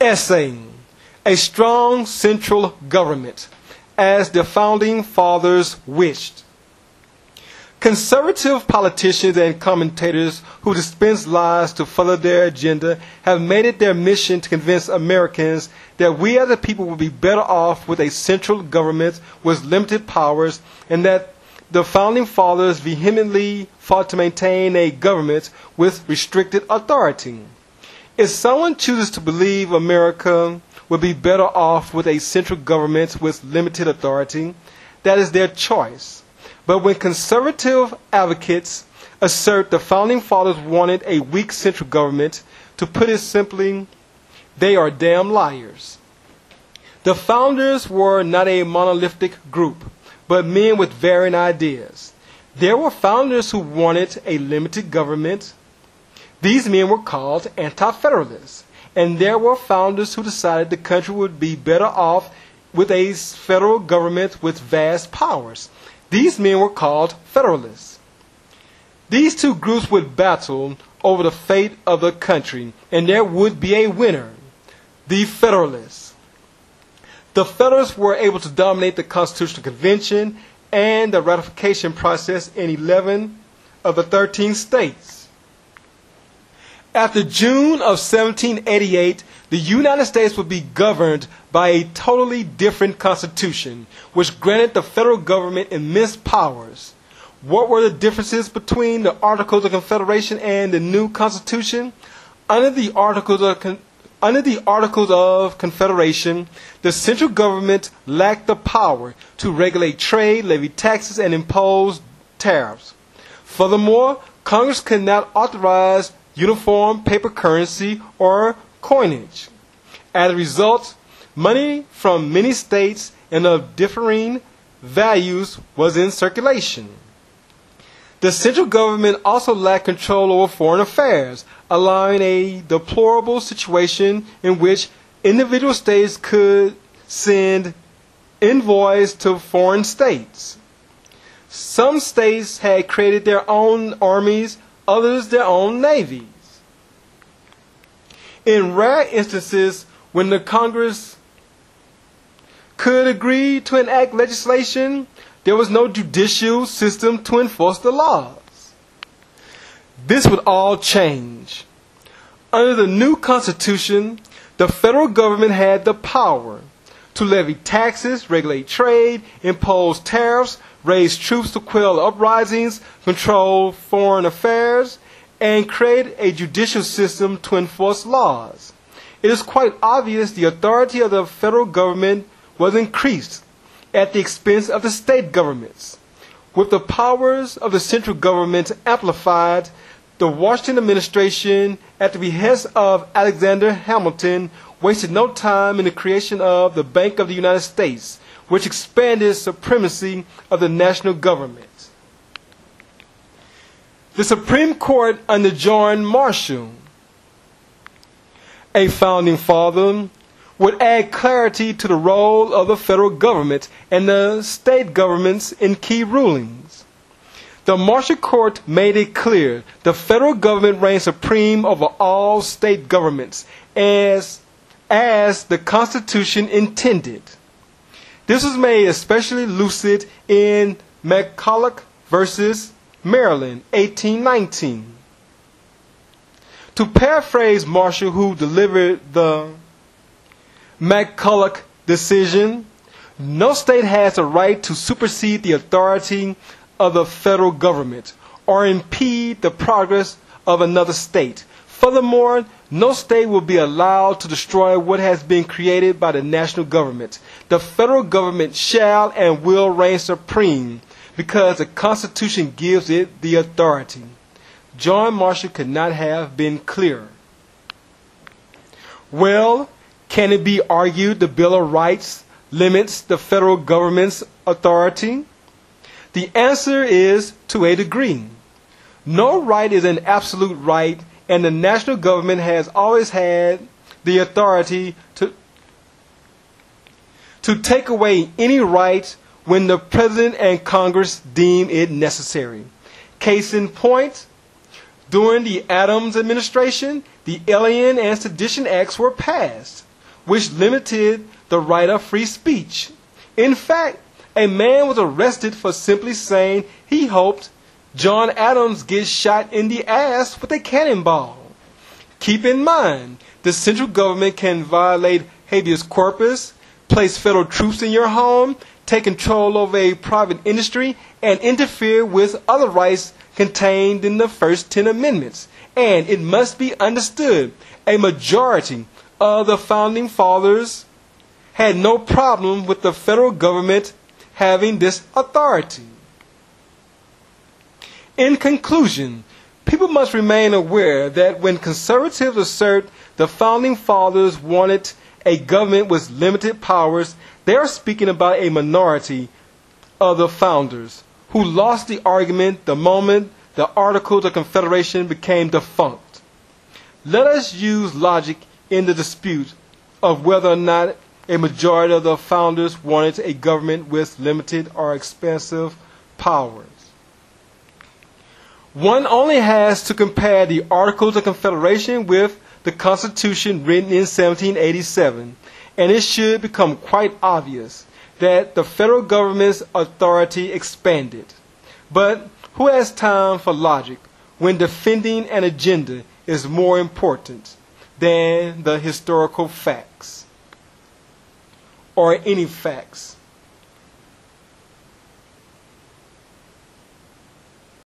Essay: A strong central government, as the Founding Fathers wished. Conservative politicians and commentators who dispense lies to further their agenda have made it their mission to convince Americans that we as a people will be better off with a central government with limited powers, and that the Founding Fathers vehemently fought to maintain a government with restricted authority. If someone chooses to believe America will be better off with a central government with limited authority, that is their choice. But when conservative advocates assert the Founding Fathers wanted a weak central government, to put it simply, they are damn liars. The Founders were not a monolithic group, but men with varying ideas. There were Founders who wanted a limited government. These men were called anti-federalists. And there were Founders who decided the country would be better off with a federal government with vast powers. These men were called Federalists. These two groups would battle over the fate of the country, and there would be a winner, the Federalists. The Federalists were able to dominate the Constitutional Convention and the ratification process in 11 of the 13 states. After June of 1788, the United States would be governed by a totally different constitution, which granted the federal government immense powers. What were the differences between the Articles of Confederation and the new Constitution? Under the Articles of Confederation, the central government lacked the power to regulate trade, levy taxes, and impose tariffs. Furthermore, Congress could not authorize uniform paper currency or coinage. As a result, money from many states and of differing values was in circulation. The central government also lacked control over foreign affairs, allowing a deplorable situation in which individual states could send envoys to foreign states. Some states had created their own armies, others their own navies. In rare instances, when the Congress could agree to enact legislation, there was no judicial system to enforce the laws. This would all change. Under the new Constitution, the federal government had the power to levy taxes, regulate trade, impose tariffs, raise troops to quell uprisings, control foreign affairs, and create a judicial system to enforce laws. It is quite obvious the authority of the federal government was increased at the expense of the state governments. With the powers of the central government amplified, the Washington administration, at the behest of Alexander Hamilton, wasted no time in the creation of the Bank of the United States, which expanded supremacy of the national government. The Supreme Court under John Marshall, a founding father, would add clarity to the role of the federal government and the state governments in key rulings. The Marshall Court made it clear the federal government reigns supreme over all state governments, as the Constitution intended. This was made especially lucid in McCulloch versus Maryland, 1819. To paraphrase Marshall, who delivered the McCulloch decision, no state has a right to supersede the authority of the federal government or impede the progress of another state. Furthermore, no state will be allowed to destroy what has been created by the national government. The federal government shall and will reign supreme because the Constitution gives it the authority. John Marshall could not have been clearer. Well, can it be argued the Bill of Rights limits the federal government's authority? The answer is to a degree. No right is an absolute right, and the national government has always had the authority to take away any right when the President and Congress deem it necessary. Case in point, during the Adams administration, the Alien and Sedition Acts were passed. which limited the right of free speech. In fact, a man was arrested for simply saying he hoped John Adams gets shot in the ass with a cannonball. Keep in mind, the central government can violate habeas corpus, place federal troops in your home, take control over a private industry, and interfere with other rights contained in the first 10 amendments. And it must be understood, a majority of the founding fathers had no problem with the federal government having this authority. In conclusion, people must remain aware that when conservatives assert the founding fathers wanted a government with limited powers, they are speaking about a minority of the founders who lost the argument the moment the Articles of Confederation became defunct. Let us use logic in the dispute of whether or not a majority of the founders wanted a government with limited or expansive powers. One only has to compare the Articles of Confederation with the Constitution written in 1787, and it should become quite obvious that the federal government's authority expanded. But who has time for logic when defending an agenda is more important than the historical facts or any facts?